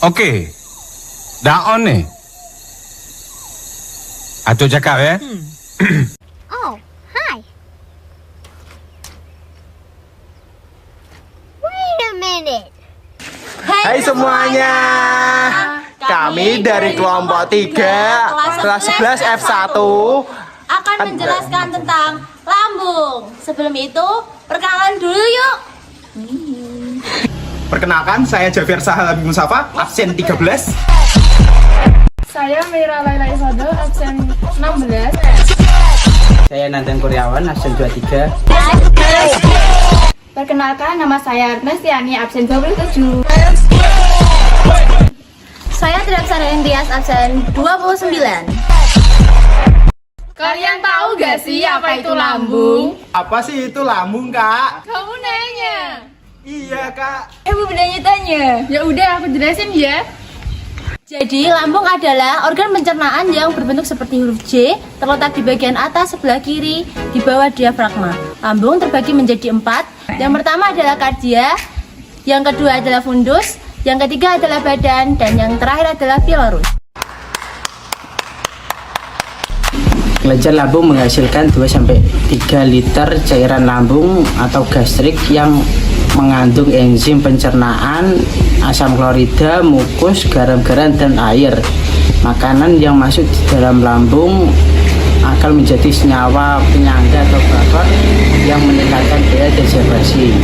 Oke. Daon nih. Aduh cakap ya. Oh, hi. Wait a minute. Hai semuanya. Kami dari kelompok 3 kelas 11 F1 akan menjelaskan tentang lambung. Sebelum itu, perkenalan dulu yuk. Perkenalkan, saya Javier Sahal Habib Musafa, absen 13. Saya Mira Laila Isado, absen 16. Saya Nandan Kuryawan, absen 23. Perkenalkan, nama saya Nestiani, absen 27. Saya Triaksana Indias, absen 29. Kalian tahu gak sih apa itu lambung? Apa sih itu lambung, Kak? Kamu nanya. Iya, Kak. Bu bedanya tanya. Ya udah, aku jelasin ya. Jadi, lambung adalah organ pencernaan yang berbentuk seperti huruf J, terletak di bagian atas sebelah kiri, di bawah diafragma. Lambung terbagi menjadi 4. Yang pertama adalah kardia, yang kedua adalah fundus, yang ketiga adalah badan, dan yang terakhir adalah pilorus. Kelenjar lambung menghasilkan 2-3 liter cairan lambung atau gastrik yang mengandung enzim pencernaan, asam klorida, mukus, garam-garam, dan air. Makanan yang masuk di dalam lambung akan menjadi senyawa penyangga atau buffer yang meningkatkan daya dehidrasi.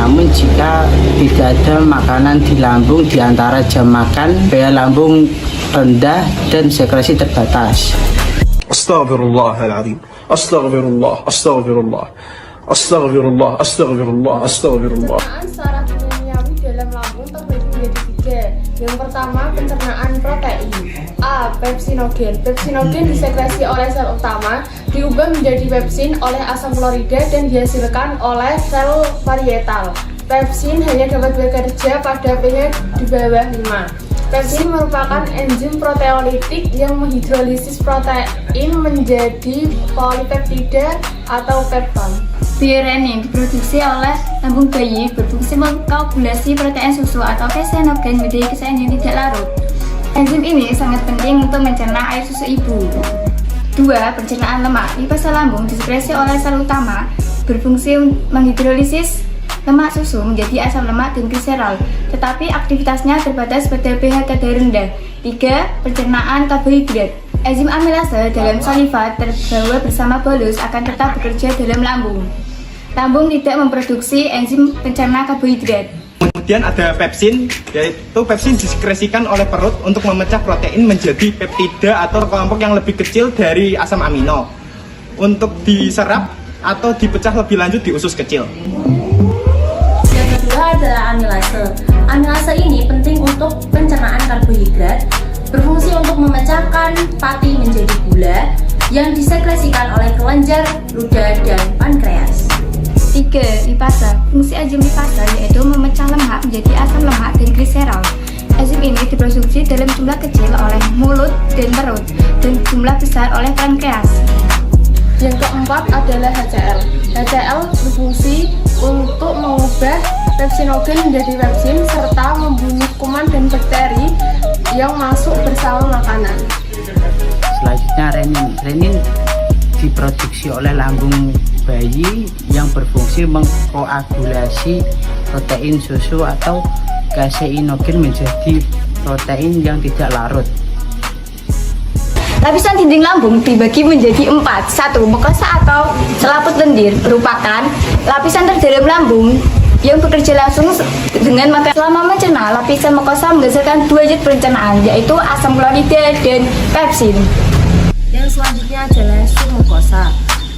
Namun jika tidak ada makanan di lambung di antara jam makan, daya lambung rendah dan sekresi terbatas. Astaghfirullahaladzim. Astaghfirullah. Astaghfirullah. Astaghfirullah. Astaghfirullah. Astaghfirullah. Pencernaan secara kimiawi dalam lambung terbagi menjadi 3. Yang pertama, pencernaan protein. A. Pepsinogen. Pepsinogen disekresi oleh sel utama, diubah menjadi pepsin oleh asam klorida dan dihasilkan oleh sel parietal. Pepsin hanya dapat bekerja pada pH di bawah 5. Pepsin merupakan enzim proteolitik yang menghidrolisis protein menjadi polipeptida atau pepton. Biorenin diproduksi oleh lambung bayi, berfungsi mengkoagulasi protein susu atau kesenogen menjadi kesan yang tidak larut. Enzim ini sangat penting untuk mencerna air susu ibu. 2. Pencernaan lemak. Lipasa lambung disekresi oleh sel utama, berfungsi menghidrolisis lemak susu menjadi asam lemak dan gliserol, tetapi aktivitasnya terbatas pada pH kadar rendah. 3. Pencernaan karbohidrat. Enzim amilase dalam saliva terbawa bersama bolus akan tetap bekerja dalam lambung. Lambung tidak memproduksi enzim pencerna karbohidrat. Kemudian ada pepsin, yaitu pepsin disekresikan oleh perut untuk memecah protein menjadi peptida atau kelompok yang lebih kecil dari asam amino untuk diserap atau dipecah lebih lanjut di usus kecil. Yang kedua adalah amilase. Amilase ini penting untuk pencernaan karbohidrat, berfungsi untuk memecahkan pati menjadi gula yang disekresikan oleh kelenjar, ludah, dan pankreas. 3. Lipasa. Fungsi enzim lipasa yaitu memecah lemak menjadi asam lemak dan gliserol. Enzim ini diproduksi dalam jumlah kecil oleh mulut dan perut dan jumlah besar oleh pankreas. Yang keempat adalah HCl. HCl berfungsi untuk mengubah pepsinogen menjadi pepsin serta membunuh kuman dan bakteri yang masuk bersama makanan. Selanjutnya renin. Renin diproduksi oleh lambung bayi yang berfungsi mengkoagulasi protein susu atau kaseinogen menjadi protein yang tidak larut. Lapisan dinding lambung dibagi menjadi 4. 1. Mukosa atau selaput lendir merupakan lapisan terdalam lambung yang bekerja langsung dengan makan. Selama mencerna, lapisan mukosa menghasilkan 2 zat pencernaan, yaitu asam klorida dan pepsin. Yang selanjutnya adalah submukosa.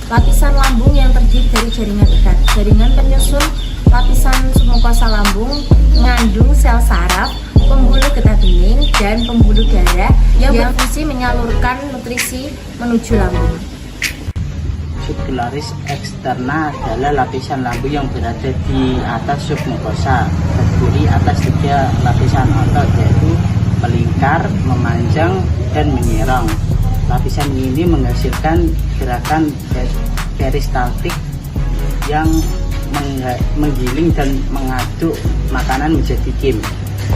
Lapisan lambung yang terdiri dari jaringan ikat. Jaringan penyusun lapisan submukosa lambung mengandung sel saraf, pembuluh getah bening, dan pembuluh darah yang berfungsi menyalurkan nutrisi menuju lambung. Subcutaneous eksterna adalah lapisan lambung yang berada di atas submukosa, terdiri atas 3 lapisan otot, yaitu melingkar, memanjang, dan menyerong. Lapisan ini menghasilkan gerakan peristaltik yang menggiling dan mengaduk makanan menjadi kim.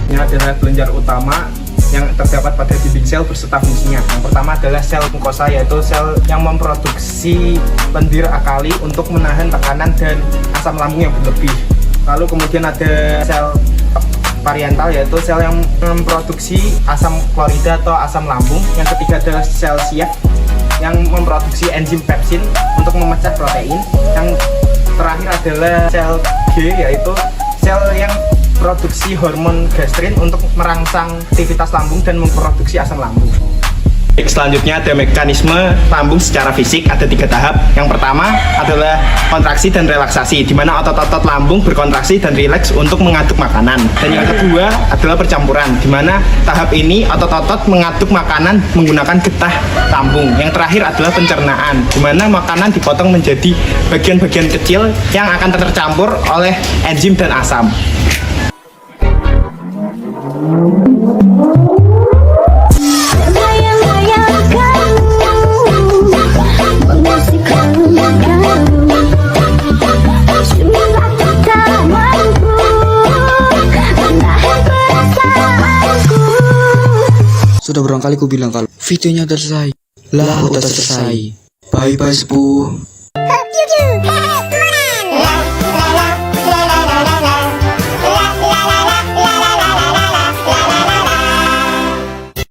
Ini adalah kelenjar utama yang terdapat pada dinding sel berserta fungsinya. Yang pertama adalah sel mukosa, yaitu sel yang memproduksi lendir akali untuk menahan tekanan dan asam lambung yang berlebih. Lalu kemudian ada sel pariental, yaitu sel yang memproduksi asam klorida atau asam lambung. Yang ketiga adalah sel sief yang memproduksi enzim pepsin untuk memecah protein. Yang terakhir adalah sel G, yaitu sel yang produksi hormon gastrin untuk merangsang aktivitas lambung dan memproduksi asam lambung. Selanjutnya ada mekanisme lambung secara fisik, ada 3 tahap. Yang pertama adalah kontraksi dan relaksasi, di mana otot-otot lambung berkontraksi dan rileks untuk mengaduk makanan. Dan yang kedua adalah percampuran, di mana tahap ini otot-otot mengaduk makanan menggunakan getah lambung. Yang terakhir adalah pencernaan, di mana makanan dipotong menjadi bagian-bagian kecil yang akan tercampur oleh enzim dan asam. Sudah berapa kali ku bilang kalau videonya udah selesai. Lah udah selesai. Bye bye sepuh.